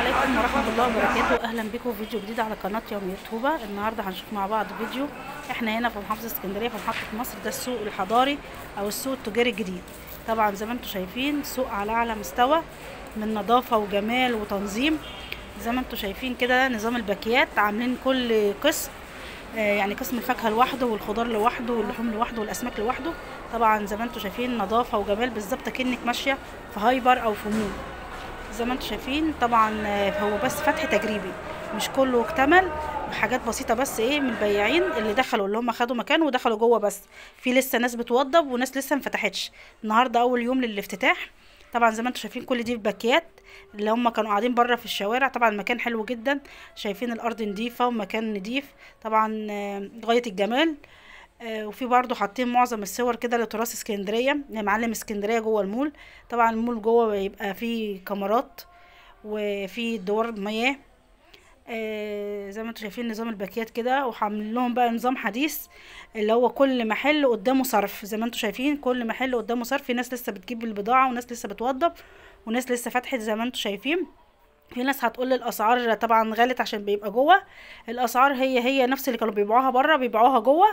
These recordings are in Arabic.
عليكم ورحمة الله وبركاته. اهلا بكم في فيديو جديد على قناة يوميات توبة. النهاردة هنشوف مع بعض فيديو. احنا هنا في محافظة اسكندرية في محطة مصر، ده السوق الحضاري او السوق التجاري الجديد. طبعا زي ما انتم شايفين سوق على اعلى مستوى من نظافة وجمال وتنظيم. زي ما انتم شايفين كده نظام الباكيات، عاملين كل قسم يعني قسم الفاكهة لوحده والخضار لوحده واللحوم لوحده والاسماك لوحده. طبعا زي ما انتم شايفين نظافة وجمال بالظبط كأنك ماشية في هايبر او في مول. زي ما انتم شايفين طبعا هو بس فتح تجريبي، مش كله اكتمل، حاجات بسيطه بس من البياعين اللي دخلوا اللي هم خدوا مكان ودخلوا جوه، بس في لسه ناس بتوضب وناس لسه مفتحتش. النهارده اول يوم للافتتاح. طبعا زي ما انتم شايفين كل دي في باكيات اللي هم كانوا قاعدين بره في الشوارع. طبعا المكان حلو جدا، شايفين الارض نظيفه ومكان نظيف طبعا غايه الجمال. وفي برضو حاطين معظم الصور كده لتراث اسكندريه، معلم اسكندريه جوه المول. طبعا المول جوه بيبقى فيه كاميرات وفي دوار مياه. زي ما انتم شايفين نظام الباكيات كده، وعاملين لهم بقى نظام حديث اللي هو كل محل قدامه صرف. زي ما انتم شايفين كل محل قدامه صرف، في ناس لسه بتجيب البضاعه وناس لسه بتوضب وناس لسه فتحت. زي ما انتم شايفين في ناس هتقول الاسعار طبعا غلت عشان بيبقى جوه، الاسعار هي نفس اللي كانوا بيبيعوها بره بيبيعوها جوه.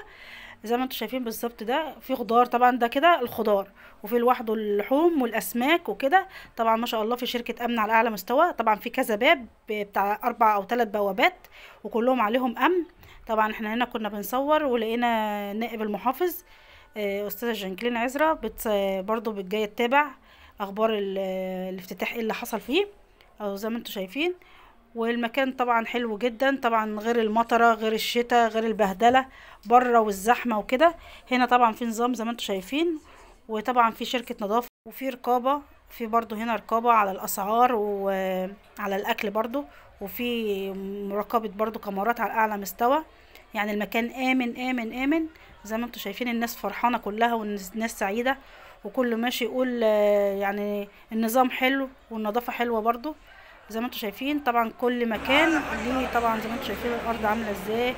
زي ما انتم شايفين بالظبط ده في خضار، طبعا ده كده الخضار، وفي لوحده اللحوم والاسماك وكده. طبعا ما شاء الله في شركه امن على اعلى مستوى. طبعا في كذا باب بتاع 4 أو 3 بوابات وكلهم عليهم امن. طبعا احنا هنا كنا بنصور ولقينا نائب المحافظ استاذه جانكلين عزرا برضو جايه تتابع اخبار الافتتاح ايه اللي حصل فيه. او زي ما انتم شايفين والمكان طبعا حلو جدا، طبعا غير المطره غير الشتاء غير البهدله بره والزحمه وكده. هنا طبعا في نظام زي ما انتم شايفين، وطبعا في شركه نظافه وفي رقابه، في برضو هنا رقابه على الاسعار وعلى الاكل برضو، وفي مراقبه برضو كاميرات على اعلى مستوى. يعني المكان امن امن امن. زي ما انتم شايفين الناس فرحانه كلها والناس سعيده، وكله ماشي يقول يعني النظام حلو والنظافه حلوه برضو. زي ما انتم شايفين طبعا كل مكان ليه، طبعا زي ما انتم شايفين الارض عامله ازاي،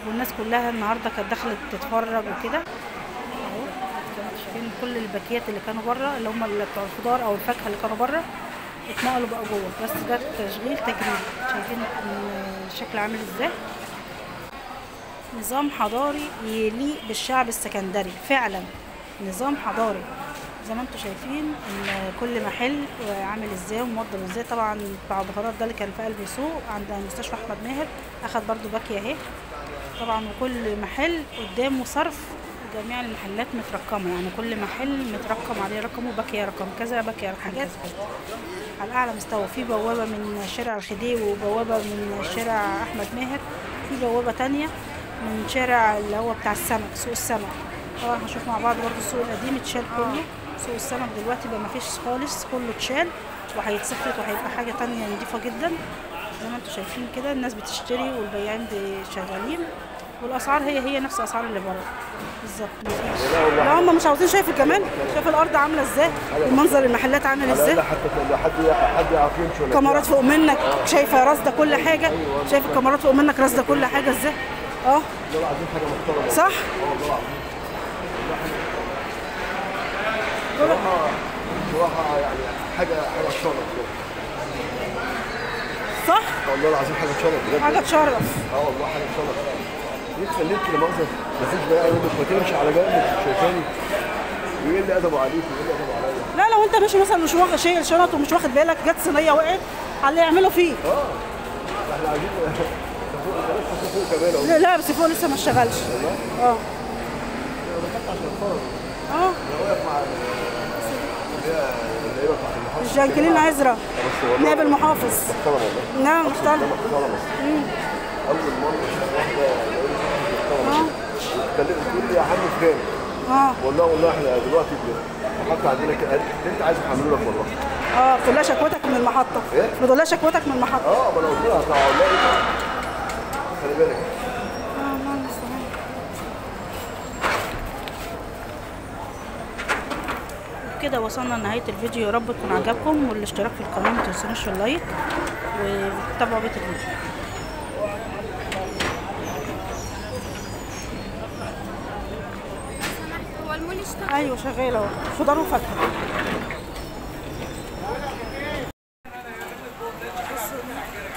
والناس كلها النهارده كانت دخلت تتفرج وكده. اهو زي ما انتم شايفين كل الباكيات اللي كانوا بره اللي هم بتوع الخضار او الفاكهه اللي كانوا بره اتنقلوا بقى جوه، بس ده تشغيل تجريبي. شايفين الشكل عامل ازاي، نظام حضاري يليق بالشعب السكندري، فعلا نظام حضاري. زي ما انتم شايفين ان كل محل عامل ازاي وموضب ازاي. طبعا بتاع البهارات ده اللي كان في قلب السوق عند مستشفى احمد ماهر اخد برضو باكيه اهي. طبعا وكل محل قدامه صرف، جميع المحلات مترقمه، يعني كل محل مترقم عليه رقمه، باكيه رقم كذا باكيه رقم كذا على اعلى مستوى. في بوابه من شارع الخديوي وبوابه من شارع احمد ماهر، في بوابه تانية من شارع اللي هو بتاع السمك سوق السمك. طبعا هنشوف مع بعض برضو السوق القديم اتشال كله. سوق السمك دلوقتي بقى مفيش خالص، كله اتشال وهيتصفت وهيبقى حاجه تانية نضيفه جدا. زي ما انتم شايفين كده الناس بتشتري والبياعين شغالين، والاسعار هي نفس الاسعار اللي بره بالظبط. لا هم مش عاوزين. شايف الجمال، شايف الارض عامله ازاي ومنظر المحلات عامل ازاي، حد يعرف يمشي، كاميرات فوق منك شايفه رصده كل حاجه، شايف الكاميرات فوق منك رصده كل حاجه ازاي. والله عايزين حاجه محترمه صح. بصراحه يعني حاجه تشرف صح والله العظيم، حاجه تشرف بجد، حاجه تشرف. والله حاجه تشرف. ليه خليك كده مؤاخذه مفيش بقى يقول لك ما تمشي على جنب شايفاني ويقول لي ادبه عليك ويقول لي ادبه عليا. لا لو انت ماشي مثلا مش واخد شايل شنط ومش واخد بالك جت صينيه وقعت على اللي يعملوا فيه. احنا عايزين فوق كمان اهو. لا بس فوق لسه ما اشتغلش. جانكلين عزرا نائب المحافظ. محترم والله. نعم محترم. اول مره اشوف واحده تقول لي يا عم فلان. والله احنا دلوقتي المحطه عندنا انت عايز اعمله لك والله. بتقول لها شكوتك من المحطه. ايه؟ بتقول لها شكوتك من المحطه. ما انا قلت لها خلي بالك. كده وصلنا لنهايه الفيديو، يا رب تكون عجبكم، والاشتراك في القناه ما تنسونوش اللايك وتابعوا بقيه الفيديو. هو المول اشتغل؟ ايوه شغال اهو، خضار وفاكهه. السوق.